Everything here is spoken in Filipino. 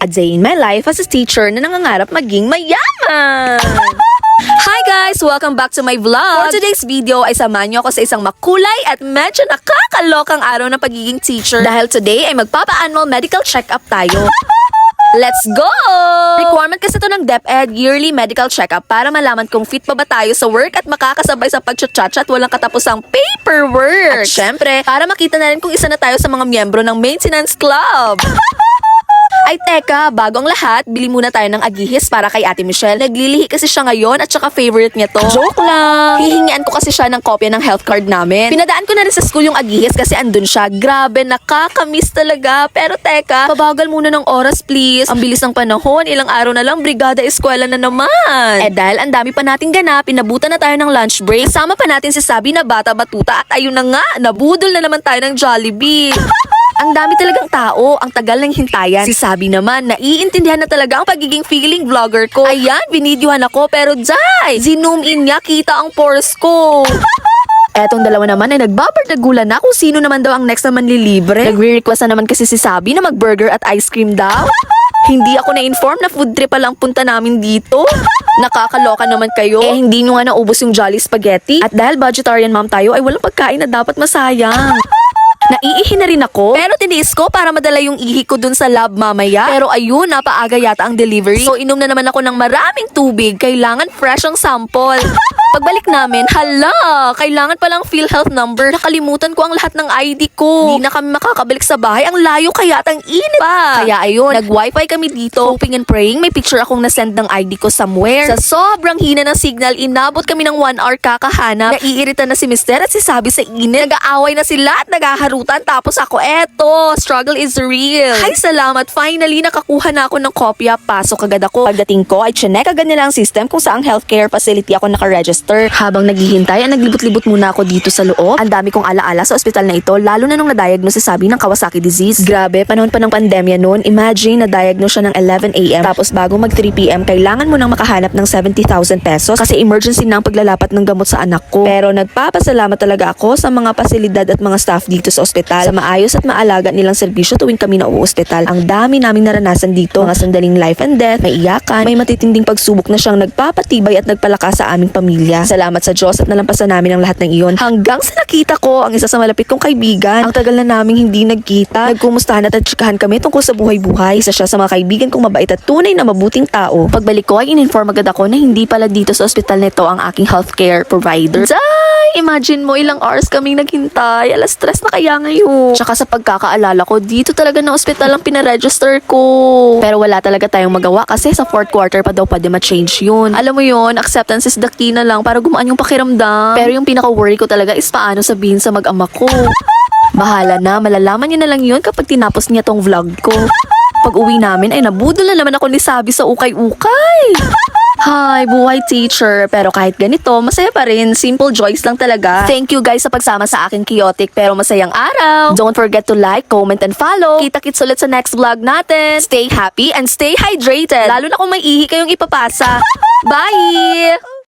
A day in my life as a teacher na nangangarap maging mayaman. Hi guys! Welcome back to my vlog! For today's video ay samahan niyo ako sa isang makulay at medyo nakakalokang araw ng pagiging teacher. Dahil today ay magpapa-annual medical check-up tayo. Let's go! Requirement kasi ito ng DepEd, yearly medical check-up para malaman kung fit pa ba tayo sa work at makakasabay sa pagchat-chat at walang katapusang paperwork. At syempre, para makita na rin kung isa na tayo sa mga miyembro ng maintenance club. Ay teka, bago ang lahat, bili muna tayo ng agihis para kay Ate Michelle. Naglilihi kasi siya ngayon at saka favorite niya to. Joke lang! Hihingian ko kasi siya ng kopya ng health card namin. Pinadaan ko na rin sa school yung agihis kasi andun siya. Grabe, nakakamiss talaga. Pero teka, pabagal muna ng oras please. Ang bilis ng panahon, ilang araw na lang, brigada eskwela na naman. Dahil ang dami pa nating ganap, pinabutan na tayo ng lunch break. Kasama pa natin si Sabi na bata-batuta at ayun na nga, nabudol na naman tayo ng Jollibee. Ang dami talagang tao, ang tagal ng hintayan. Si Sabi naman, naiintindihan na talaga ang pagiging feeling vlogger ko. Ayan, binidyohan ako pero jay! Zinoom in niya, kita ang pores ko. Etong dalawa naman ay nagbabardagulan na kung sino naman daw ang next na manlilibre. Nagre-request na naman kasi si Sabi na mag-burger at ice cream daw. Hindi ako na-inform na food trip palang punta namin dito. Nakakaloka naman kayo. Hindi nyo nga naubos yung Jolly Spaghetti. At dahil vegetarian mom tayo ay walang pagkain na dapat masayang. Naiihi na rin ako, pero tiniis ko para madala yung ihi ko dun sa lab mamaya. Pero ayun, napaaga yata ang delivery. So inom na naman ako ng maraming tubig. Kailangan fresh ang sample. Pagbalik namin, hala, kailangan palang PhilHealth number. Nakalimutan ko ang lahat ng ID ko. Hindi na kami makakabalik sa bahay. Ang layo kaya at ang init pa. Kaya ayun, nag-wifi kami dito. Hoping and praying, may picture akong nasend ng ID ko somewhere. Sa sobrang hina ng signal, inabot kami ng 1 hour kakahanap. Naiirita na si Mister at si Sabi sa init. Nag-aaway na sila at naghaharutan. Tapos ako, eto, struggle is real. Ay, salamat. Finally, nakakuha na ako ng kopya. Pasok agad ako. Pagdating ko, ay chinek agad nila ang system kung saang healthcare facility ako nakaregister. Habang naghihintay, naglibot-libot muna ako dito sa loob. Ang dami kong alaala sa ospital na ito, lalo na nung na-diagnose si Sabi ng Kawasaki disease. Grabe, panahon pa ng pandemya noon. Imagine, na-diagnose siya ng 11 AM. Tapos bago mag 3 PM, kailangan mo nang makahanap ng 70,000 pesos kasi emergency na ang paglalapat ng gamot sa anak ko. Pero nagpapasalamat talaga ako sa mga pasilidad at mga staff dito sa ospital sa maayos at maalaga nilang serbisyo tuwing kami nauospital. Ang dami naming naranasan dito. Mga sandaling life and death, may iyakan, may matitinding pagsubok na siyang nagpapatibay at nagpalakas sa aming pamilya. Salamat sa Diyos at nalampasan namin ang lahat ng iyon. Hanggang sa nakita ko ang isa sa malapit kong kaibigan. Ang tagal na naming hindi nagkita. Nagkumustahan at tsikahan kami tungkol sa buhay-buhay. Isa siya sa mga kaibigan kong mabait at tunay na mabuting tao. Pagbalik ko ay in-inform agad ako na hindi pala dito sa ospital nito ang aking healthcare provider. Imagine mo ilang hours kaming naghintay. Alas 3 na kaya ngayon. Tsaka sa pagkakaalala ko, dito talaga na ospital ang pinaregister ko. Pero wala talaga tayong magawa kasi sa 4th quarter pa daw pwede ma-change yun. Alam mo yun, acceptance is the key na lang para gumaan yung pakiramdam. Pero yung pinaka-worry ko talaga is paano sabihin sa mag-ama ko. Bahala na, malalaman niya na lang yun kapag tinapos niya tong vlog ko. Pag uwi namin ay nabudol na naman ako ni Sabi sa ukay-ukay. Hi, buhay teacher. Pero kahit ganito, masaya pa rin. Simple joys lang talaga. Thank you guys sa pagsama sa aking chaotic pero masayang araw. Don't forget to like, comment, and follow. Kita-kits ulit sa next vlog natin. Stay happy and stay hydrated. Lalo na kung may ihi kayong ipapasa. Bye!